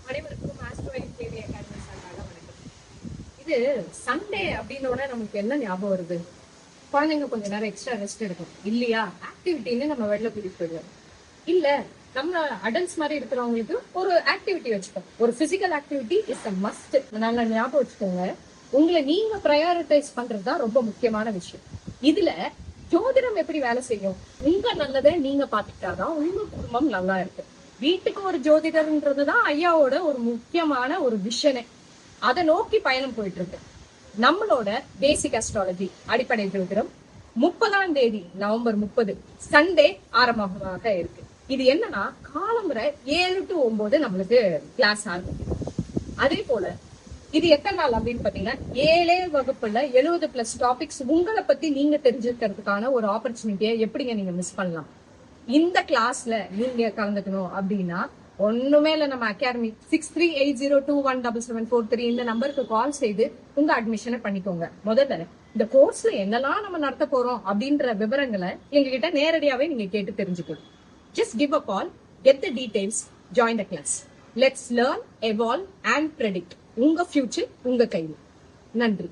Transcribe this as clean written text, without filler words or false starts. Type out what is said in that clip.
அனைவருக்கும் ஆஸ்ட்ரோயின் TV academy சார்பாக வணக்கம். இது சண்டே அப்படின்னோட நமக்கு என்ன ஞாபகம் வருது? குழந்தைங்க கொஞ்ச நேரம் எக்ஸ்ட்ரா ரெஸ்ட் எடுக்கும் இல்லையா? ஆக்டிவிட்டின்னு நம்ம வெளில கூட்டிட்டு போயிடுவோம். இல்ல நம்ம அடல்ட்ஸ் மாதிரி இருக்கிறவங்களுக்கு ஒரு ஆக்டிவிட்டி வச்சுக்கோம். ஒரு physical activity is a must. நல்லா ஞாபகம் வச்சுக்கோங்க. உங்களை நீங்க ப்ரையாரிட்டைஸ் பண்றதுதான் ரொம்ப முக்கியமான விஷயம். இதுல ஜோதிடம் எப்படி வேலை செய்யும்? உங்க நல்லதை நீங்க பாத்துக்கிட்டாதான் உங்க குடும்பம் நல்லா இருக்கு. வீட்டுக்கு ஒரு ஜோதிடர்ன்றதுதான் ஐயாவோட ஒரு முக்கியமான ஒரு விஷனே. அதை நோக்கி பயணம் போயிட்டு இருக்கு. நம்மளோட பேசிக் அஸ்ட்ராலஜி அடிப்படை ஜோதிடம் 30ஆம் தேதி நவம்பர் 30 சண்டே ஆரம்பமாக இருக்கு. இது என்னன்னா காலம்புரை 7 to 9 நம்மளுக்கு கிளாஸ் ஆகும். அதே போல இது எத்தனை நாள் அப்படின்னு பாத்தீங்கன்னா 7 வகுப்புல 70+ டாபிக்ஸ் உங்களை பத்தி நீங்க தெரிஞ்சுக்கிறதுக்கான ஒரு ஆப்பர்ச்சுனிட்டியை எப்படிங்க நீங்க மிஸ் பண்ணலாம்? இந்த கிளாஸ்ல நீங்க கலந்துக்கணும் அப்படின்னா ஒண்ணுமே இல்ல, நம்ம அகாடமி 6380217743 இந்த நம்பருக்கு கால் செய்து உங்க அட்மிஷனை பண்ணிக்கோங்க. முதல்ல இந்த கோர்ஸ்ல என்னெல்லாம் நம்ம நடத்த போறோம் அப்படின்ற விவரங்களை எங்ககிட்ட நேரடியாவே நீங்க கேட்டு தெரிஞ்சுக்கணும். Just give a call, get the details, join the class. Let's learn, evolve and predict. உங்க future உங்க கையில். நன்றி.